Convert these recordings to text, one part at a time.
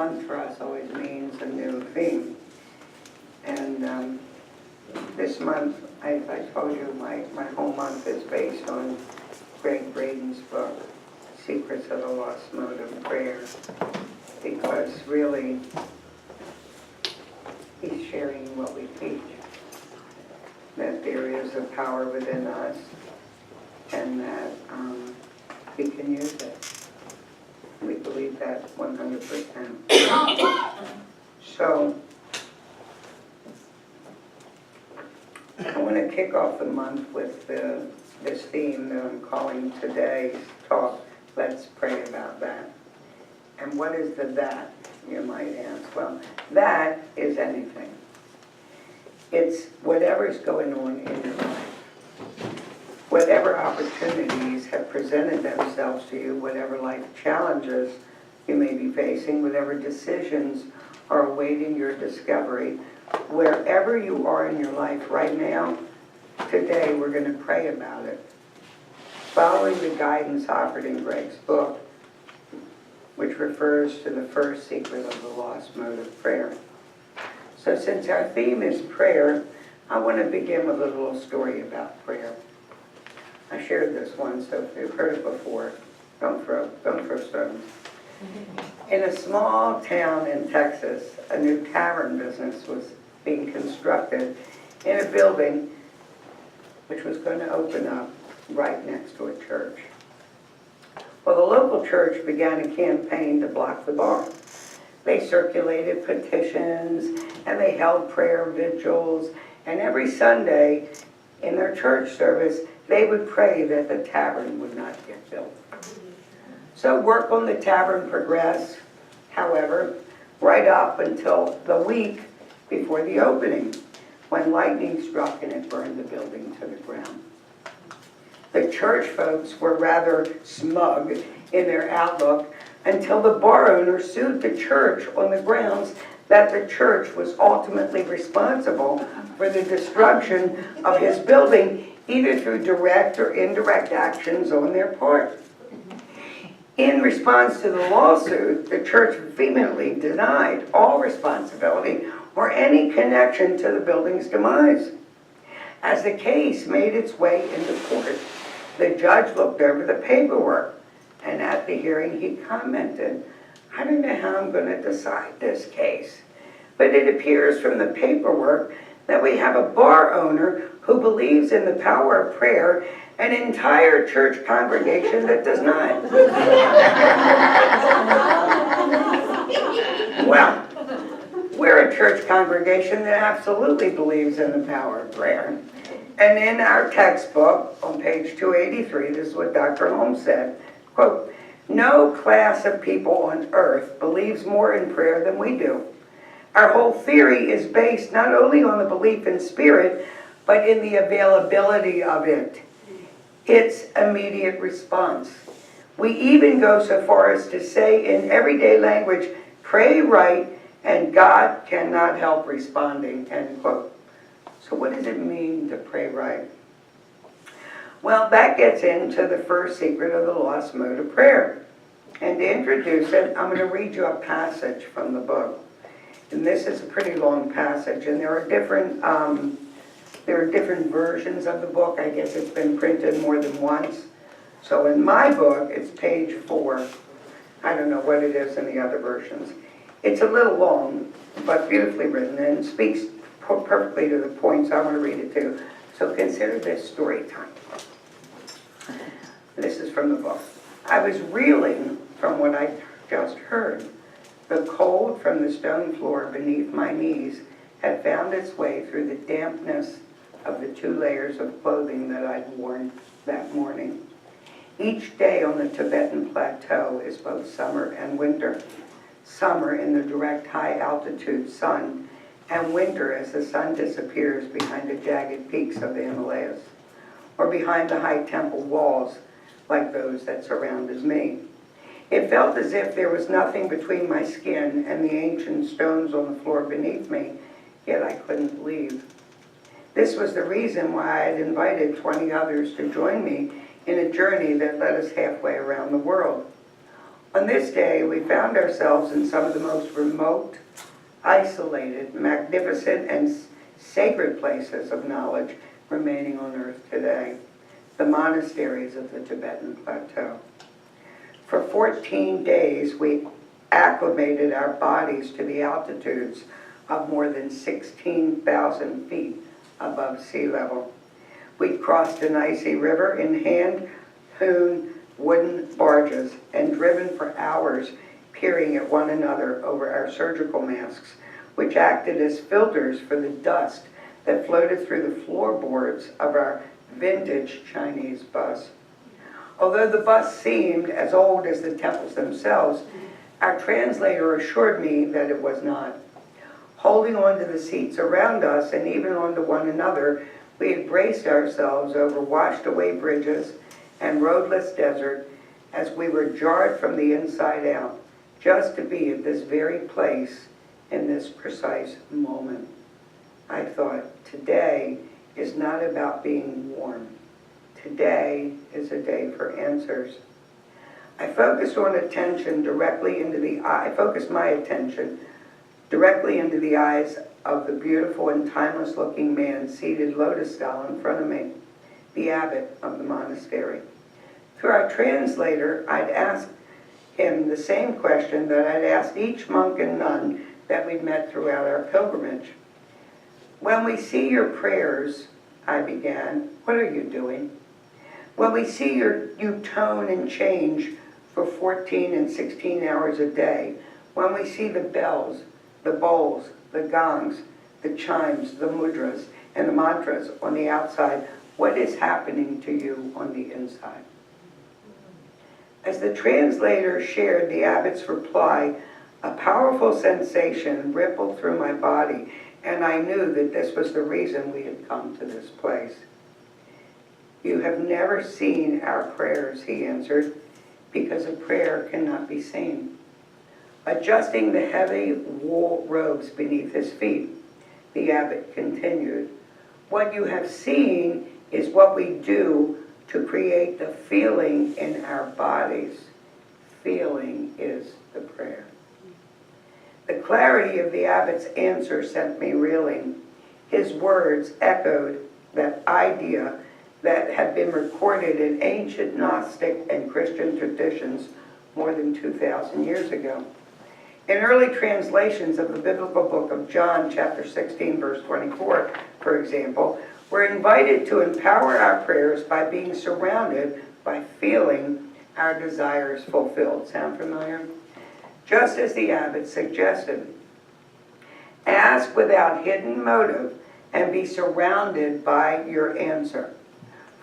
month for us always means a new theme. And this month, I told you, my whole month is based on Gregg Braden's book, Secrets of the Lost Mode of Prayer, because really, he's sharing what we teach, that there is a power within us, and that we can use it. We believe that 100%. So, I want to kick off the month with this theme that I'm calling today's talk, Let's Pray About That. And what is the that, you might ask? Well, that is anything. It's whatever's going on in your life. Whatever opportunities have presented themselves to you, whatever life challenges you may be facing, whatever decisions are awaiting your discovery, wherever you are in your life right now, today we're going to pray about it, following the guidance offered in Gregg's book, which refers to the first secret of the lost mode of prayer. So since our theme is prayer, I want to begin with a little story about prayer. I shared this once, so if you've heard it before, don't throw stones. In a small town in Texas, a new tavern business was being constructed in a building which was going to open up right next to a church. Well, the local church began a campaign to block the bar. They circulated petitions, and they held prayer vigils, and every Sunday in their church service, they would pray that the tavern would not get built. So work on the tavern progressed, however, right up until the week before the opening, when lightning struck and it burned the building to the ground. The church folks were rather smug in their outlook until the bar owner sued the church on the grounds that the church was ultimately responsible for the destruction of his building, either through direct or indirect actions on their part. In response to the lawsuit, the church vehemently denied all responsibility or any connection to the building's demise. As the case made its way into court, the judge looked over the paperwork, and at the hearing he commented, "I don't know how I'm going to decide this case, but it appears from the paperwork that we have a bar owner who believes in the power of prayer, an entire church congregation that does not." Well, we're a church congregation that absolutely believes in the power of prayer. And in our textbook, on page 283, this is what Dr. Holmes said, quote, "No class of people on earth believes more in prayer than we do. Our whole theory is based not only on the belief in spirit, but in the availability of it, its immediate response. We even go so far as to say in everyday language, pray right, and God cannot help responding," end quote. So what does it mean to pray right? Well, that gets into the first secret of the lost mode of prayer. And to introduce it, I'm going to read you a passage from the book. And this is a pretty long passage, and there are different versions of the book. I guess it's been printed more than once. So in my book, it's page 4. I don't know what it is in the other versions. It's a little long, but beautifully written, and speaks perfectly to the points I want to read it to. So consider this story time. This is from the book. "I was reeling from what I just heard. The cold from the stone floor beneath my knees had found its way through the dampness of the 2 layers of clothing that I'd worn that morning. Each day on the Tibetan plateau is both summer and winter. Summer in the direct high-altitude sun, and winter as the sun disappears behind the jagged peaks of the Himalayas, or behind the high temple walls like those that surrounded me. It felt as if there was nothing between my skin and the ancient stones on the floor beneath me, yet I couldn't leave. This was the reason why I had invited 20 others to join me in a journey that led us halfway around the world. On this day, we found ourselves in some of the most remote, isolated, magnificent, and sacred places of knowledge remaining on earth today, the monasteries of the Tibetan Plateau. For 14 days, we acclimated our bodies to the altitudes of more than 16,000 feet above sea level. We crossed an icy river in hand-hewn wooden barges and driven for hours, peering at one another over our surgical masks, which acted as filters for the dust that floated through the floorboards of our vintage Chinese bus. Although the bus seemed as old as the temples themselves, our translator assured me that it was not. Holding onto the seats around us and even onto one another, we had braced ourselves over washed-away bridges and roadless desert as we were jarred from the inside out, just to be at this very place in this precise moment. I thought, today is not about being warm. Today is a day for answers. I focused my attention directly into the eyes of the beautiful and timeless-looking man seated lotus-style in front of me, the abbot of the monastery. Through our translator, I'd asked him the same question that I'd asked each monk and nun that we'd met throughout our pilgrimage. When we see your prayers, I began, what are you doing? When we see you tone and change for 14 and 16 hours a day, when we see the bells, the bowls, the gongs, the chimes, the mudras, and the mantras on the outside, what is happening to you on the inside? As the translator shared the abbot's reply, a powerful sensation rippled through my body, and I knew that this was the reason we had come to this place. You have never seen our prayers, he answered, because a prayer cannot be seen. Adjusting the heavy wool robes beneath his feet, the abbot continued, what you have seen is what we do to create the feeling in our bodies. Feeling is the prayer. The clarity of the abbot's answer sent me reeling. His words echoed that idea that had been recorded in ancient Gnostic and Christian traditions more than 2,000 years ago. In early translations of the biblical book of John, chapter 16, verse 24, for example, we're invited to empower our prayers by being surrounded by feeling our desires fulfilled. Sound familiar? Just as the abbot suggested, ask without hidden motive and be surrounded by your answer.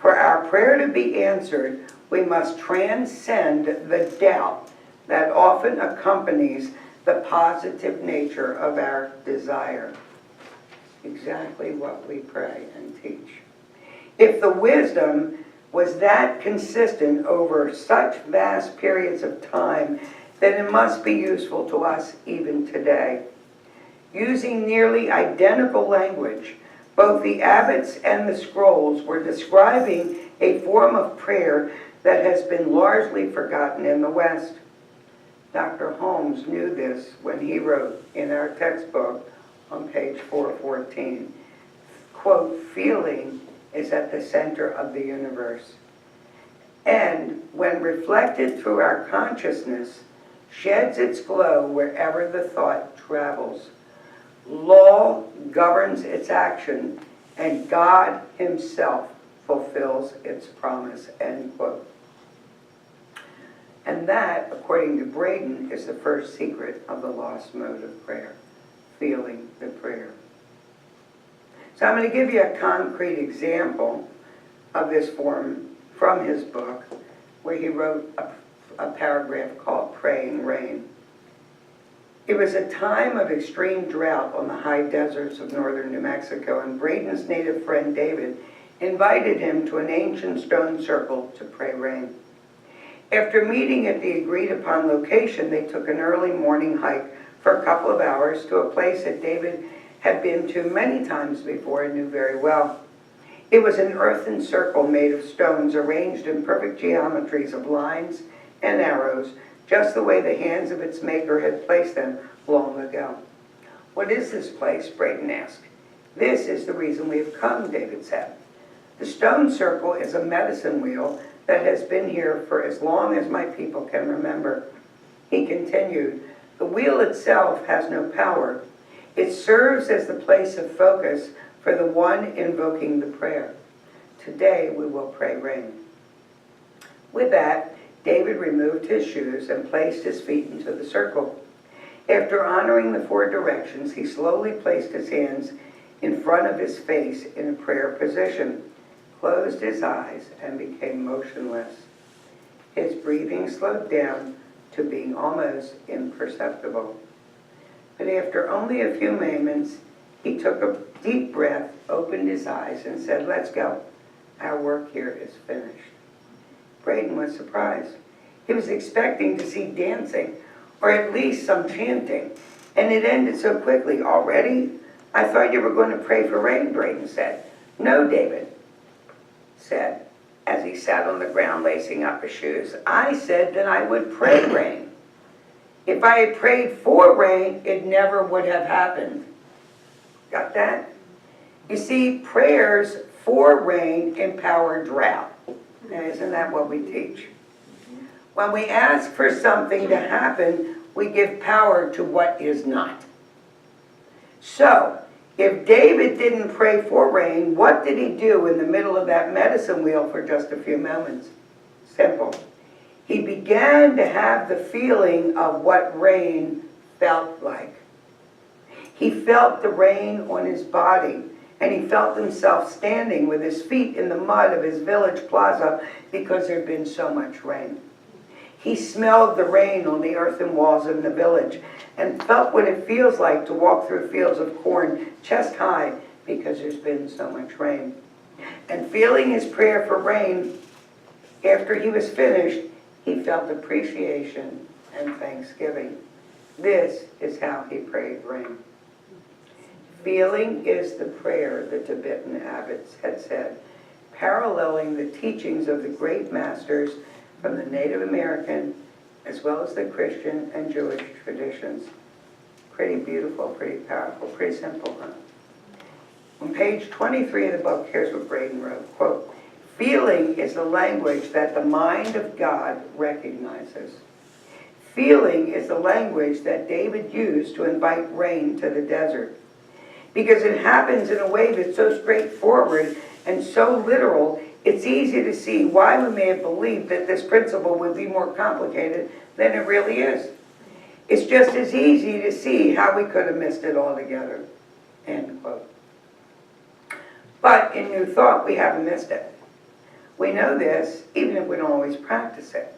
For our prayer to be answered, we must transcend the doubt that often accompanies the positive nature of our desire. Exactly what we pray and teach. If the wisdom was that consistent over such vast periods of time, then it must be useful to us even today. Using nearly identical language, both the abbots and the scrolls were describing a form of prayer that has been largely forgotten in the West. Dr. Holmes knew this when he wrote in our textbook on page 414, quote, feeling is at the center of the universe, and when reflected through our consciousness, sheds its glow wherever the thought travels. Law governs its action, and God himself fulfills its promise, end quote. And that, according to Braden, is the first secret of the lost mode of prayer, feeling the prayer. So I'm going to give you a concrete example of this form from his book, where he wrote a paragraph called Praying Rain. It was a time of extreme drought on the high deserts of northern New Mexico, and Braden's native friend David invited him to an ancient stone circle to pray rain. After meeting at the agreed-upon location, they took an early morning hike for a couple of hours to a place that David had been to many times before and knew very well. It was an earthen circle made of stones arranged in perfect geometries of lines and arrows just the way the hands of its maker had placed them long ago. What is this place? Braden asked. This is the reason we have come, David said. The stone circle is a medicine wheel that has been here for as long as my people can remember. He continued, the wheel itself has no power. It serves as the place of focus for the one invoking the prayer. Today we will pray rain. With that, David removed his shoes and placed his feet into the circle. After honoring the 4 directions, he slowly placed his hands in front of his face in a prayer position, closed his eyes, and became motionless. His breathing slowed down to being almost imperceptible. But after only a few moments, he took a deep breath, opened his eyes, and said, let's go. Our work here is finished. Braden was surprised. He was expecting to see dancing, or at least some chanting, and it ended so quickly. Already? I thought you were going to pray for rain, Braden said. No, David said, as he sat on the ground lacing up his shoes. I said that I would pray rain. If I had prayed for rain, it never would have happened. Got that? You see, prayers for rain empower drought. Now, isn't that what we teach? When we ask for something to happen, we give power to what is not. So, if David didn't pray for rain, what did he do in the middle of that medicine wheel for just a few moments? Simple. He began to have the feeling of what rain felt like. He felt the rain on his body, and he felt himself standing with his feet in the mud of his village plaza because there had been so much rain. He smelled the rain on the earthen walls in the village and felt what it feels like to walk through fields of corn chest high because there's been so much rain. And feeling his prayer for rain, after he was finished, he felt appreciation and thanksgiving. This is how he prayed rain. Feeling is the prayer, the Tibetan abbots had said, paralleling the teachings of the great masters from the Native American as well as the Christian and Jewish traditions. Pretty beautiful, pretty powerful, pretty simple, huh? On page 23 of the book, here's what Braden wrote, quote, feeling is the language that the mind of God recognizes. Feeling is the language that David used to invite rain to the desert. Because it happens in a way that's so straightforward and so literal, it's easy to see why we may have believed that this principle would be more complicated than it really is. It's just as easy to see how we could have missed it altogether. End quote. But in New Thought, we haven't missed it. We know this, even if we don't always practice it.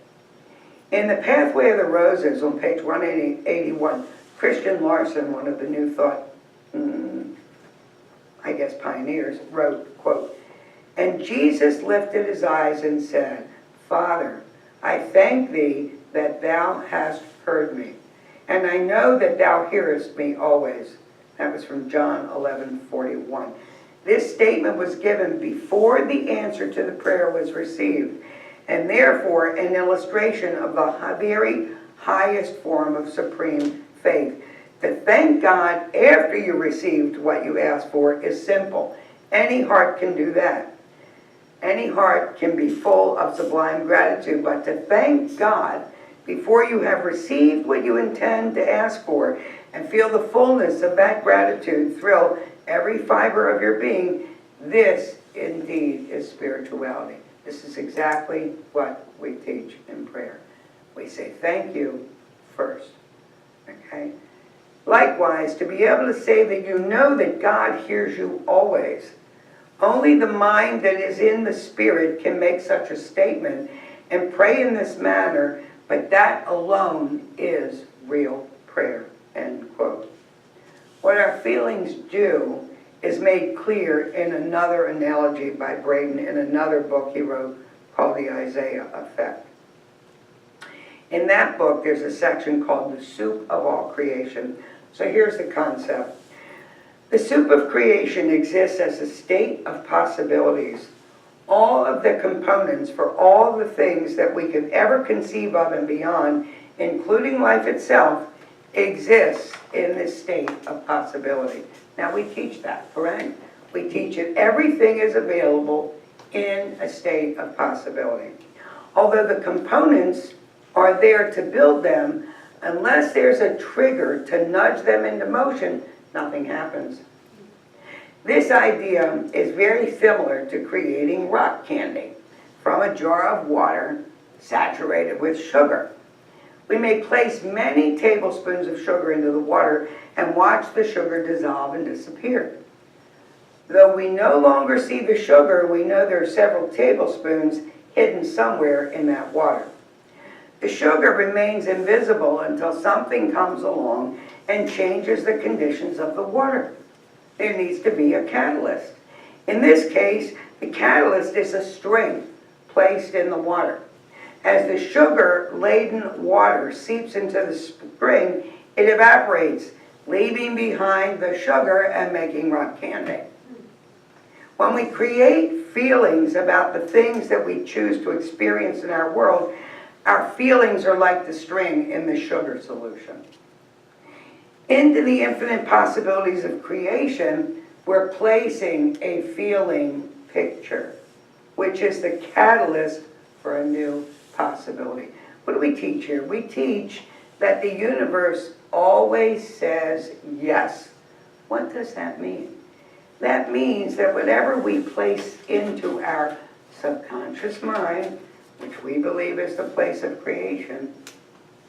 In The Pathway of the Roses, on page 181, Christian Larson, one of the New Thought, pioneers, wrote, quote, and Jesus lifted his eyes and said, Father, I thank thee that thou hast heard me, and I know that thou hearest me always. That was from John 11:41. This statement was given before the answer to the prayer was received, and therefore an illustration of the very highest form of supreme faith. To thank God after you received what you asked for is simple. Any heart can do that. Any heart can be full of sublime gratitude, but to thank God before you have received what you intend to ask for and feel the fullness of that gratitude thrill every fiber of your being, this indeed is spirituality. This is exactly what we teach in prayer. We say thank you first, okay? Likewise, to be able to say that you know that God hears you always. Only the mind that is in the Spirit can make such a statement and pray in this manner, but that alone is real prayer, end quote. What our feelings do is made clear in another analogy by Braden in another book he wrote called The Isaiah Effect. In that book, there's a section called The Soup of All Creation. So here's the concept. The soup of creation exists as a state of possibilities. All of the components for all the things that we could ever conceive of and beyond including life itself, exists in this state of possibility. Now we teach that, correct? We teach it. Everything is available in a state of possibility. Although the components are there to build them, unless there's a trigger to nudge them into motion, nothing happens. This idea is very similar to creating rock candy from a jar of water saturated with sugar. We may place many tablespoons of sugar into the water and watch the sugar dissolve and disappear. Though we no longer see the sugar, we know there are several tablespoons hidden somewhere in that water. The sugar remains invisible until something comes along and changes the conditions of the water. There needs to be a catalyst. In this case, the catalyst is a string placed in the water. As the sugar-laden water seeps into the spring, it evaporates, leaving behind the sugar and making rock candy. When we create feelings about the things that we choose to experience in our world, our feelings are like the string in the sugar solution. Into the infinite possibilities of creation, we're placing a feeling picture, which is the catalyst for a new possibility. What do we teach here? We teach that the universe always says yes. What does that mean? That means that whatever we place into our subconscious mind, which we believe is the place of creation,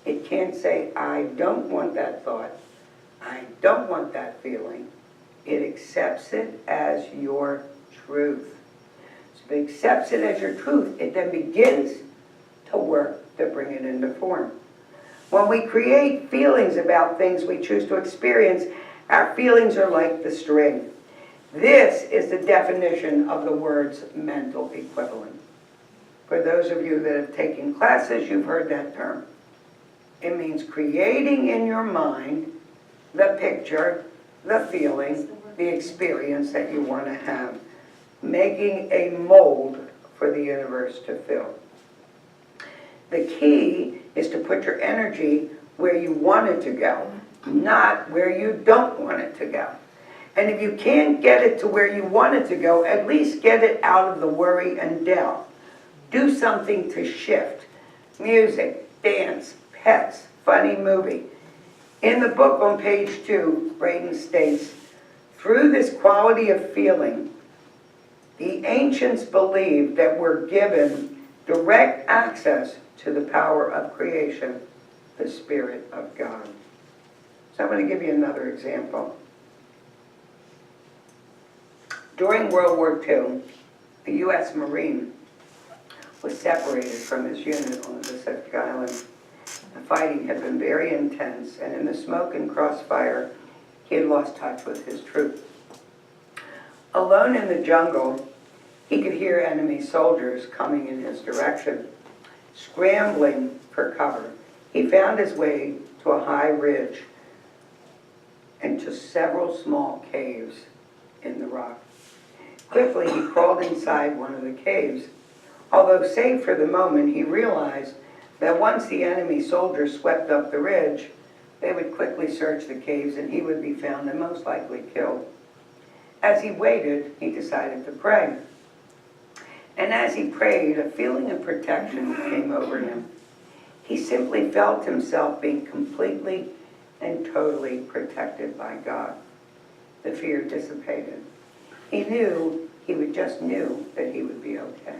it can't say, I don't want that thought. I don't want that feeling. It accepts it as your truth. So it accepts it as your truth. It then begins to work to bring it into form. When we create feelings about things we choose to experience, our feelings are like the string. This is the definition of the word's mental equivalent. For those of you that have taken classes, you've heard that term. It means creating in your mind the picture, the feeling, the experience that you want to have. Making a mold for the universe to fill. The key is to put your energy where you want it to go, not where you don't want it to go. And if you can't get it to where you want it to go, at least get it out of the worry and doubt. Do something to shift. Music, dance, pets, funny movie. In the book on page 2, Braden states, through this quality of feeling, the ancients believed that we're given direct access to the power of creation, the Spirit of God. So I'm going to give you another example. During World War II, a U.S. Marine was separated from his unit on the Pacific Island. The fighting had been very intense, and in the smoke and crossfire, he had lost touch with his troop. Alone in the jungle, he could hear enemy soldiers coming in his direction. Scrambling for cover, he found his way to a high ridge and to several small caves in the rock. Quickly, he crawled inside one of the caves. Although safe for the moment, he realized that once the enemy soldiers swept up the ridge, they would quickly search the caves and he would be found and most likely killed. As he waited, he decided to pray. And as he prayed, a feeling of protection came over him. He simply felt himself being completely and totally protected by God. The fear dissipated. He just knew that he would be okay.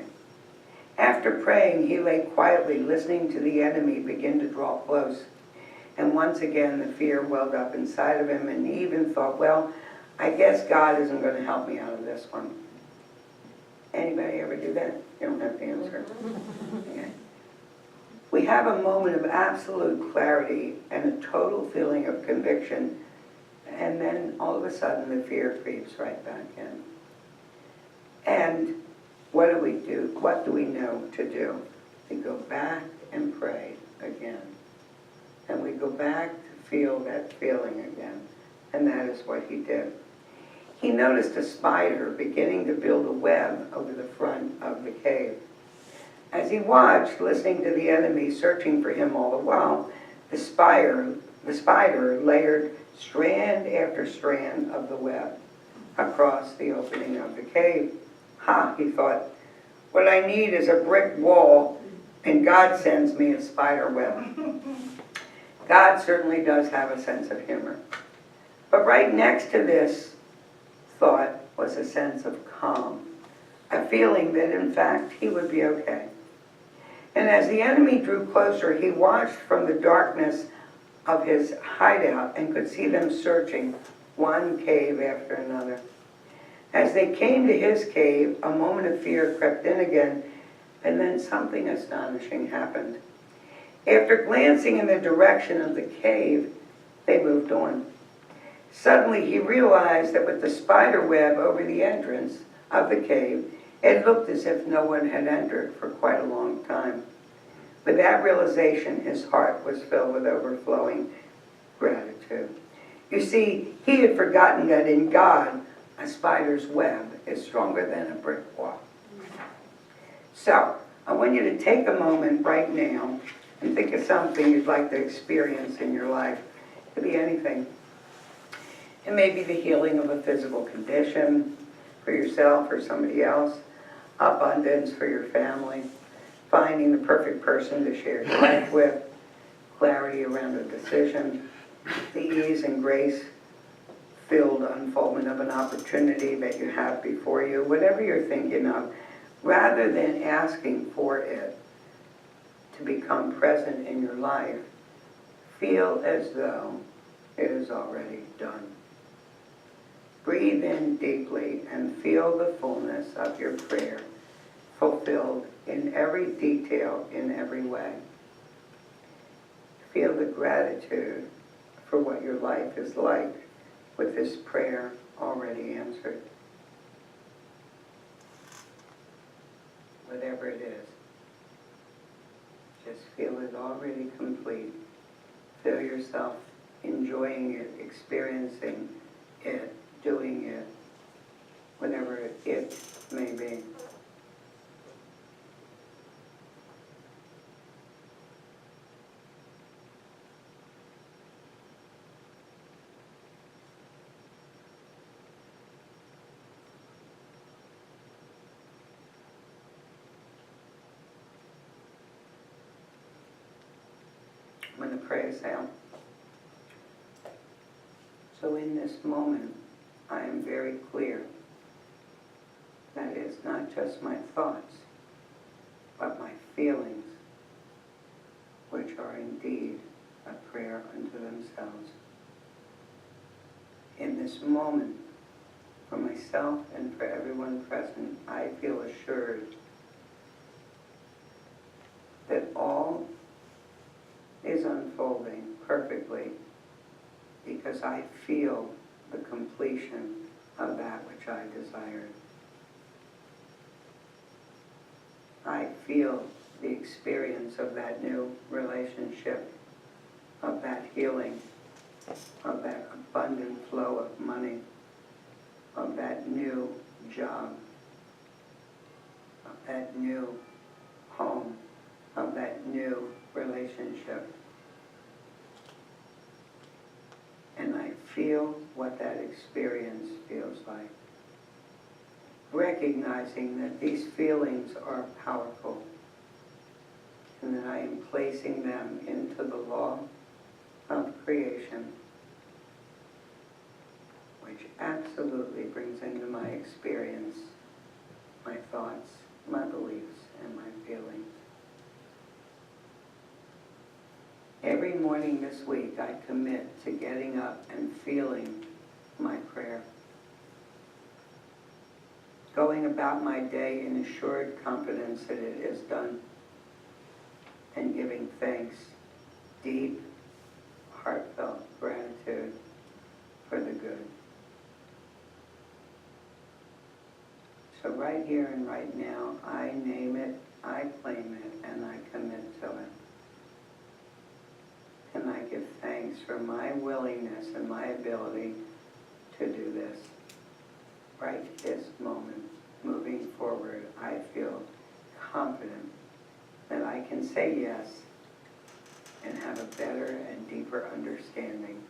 After praying, he lay quietly listening to the enemy begin to draw close. And once again, the fear welled up inside of him, and he even thought, well, I guess God isn't going to help me out of this one. Anybody ever do that? You don't have to answer. Okay. We have a moment of absolute clarity and a total feeling of conviction, and then all of a sudden the fear creeps right back in. And what do we do? What do we know to do? We go back and pray again. And we go back to feel that feeling again. And that is what he did. He noticed a spider beginning to build a web over the front of the cave. As he watched, listening to the enemy searching for him all the while, the spider layered strand after strand of the web across the opening of the cave. Ha, he thought, what I need is a brick wall, and God sends me a spider web. God certainly does have a sense of humor. But right next to this thought was a sense of calm, a feeling that in fact he would be okay. And as the enemy drew closer, he watched from the darkness of his hideout and could see them searching one cave after another. As they came to his cave, a moment of fear crept in again, and then something astonishing happened. After glancing in the direction of the cave, they moved on. Suddenly he realized that with the spider web over the entrance of the cave, it looked as if no one had entered for quite a long time. With that realization, his heart was filled with overflowing gratitude. You see, he had forgotten that in God, a spider's web is stronger than a brick wall. So, I want you to take a moment right now and think of something you'd like to experience in your life. It could be anything. It may be the healing of a physical condition for yourself or somebody else, abundance for your family, finding the perfect person to share your life with, clarity around a decision, the ease and grace-filled unfoldment of an opportunity that you have before you, whatever you're thinking of, rather than asking for it to become present in your life, feel as though it is already done. Breathe in deeply and feel the fullness of your prayer fulfilled in every detail, in every way. Feel the gratitude for what your life is like with this prayer already answered. Whatever it is, just feel it already complete. Feel yourself enjoying it, experiencing it, doing it, whatever it may be. I'm going to pray us out. So in this moment, I am very clear that it's not just my thoughts, but my feelings, which are indeed a prayer unto themselves. In this moment, for myself and for everyone present, I feel assured that all is unfolding perfectly because I feel the completion of that which I desired. I feel the experience of that new relationship, of that healing, of that abundant flow of money, of that new job, of that new home, of that new relationship. And I feel what that experience feels like. Recognizing that these feelings are powerful and that I am placing them into the law of creation, which absolutely brings into my experience my thoughts, my beliefs, and my feelings. Every morning this week, I commit to getting up and feeling my prayer. Going about my day in assured confidence that it is done. And giving thanks, deep, heartfelt gratitude for the good. So right here and right now, I name it, I claim it, and I commit to it. And I give thanks for my willingness and my ability to do this. Right this moment, moving forward, I feel confident that I can say yes and have a better and deeper understanding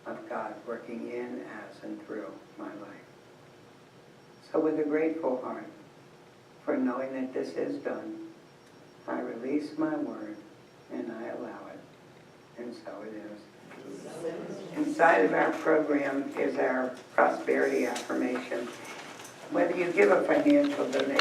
of God working in, as, and through my life. So with a grateful heart for knowing that this is done, I release my word and I allow it. And so it is. Inside of our program is our prosperity affirmation. Whether you give a financial donation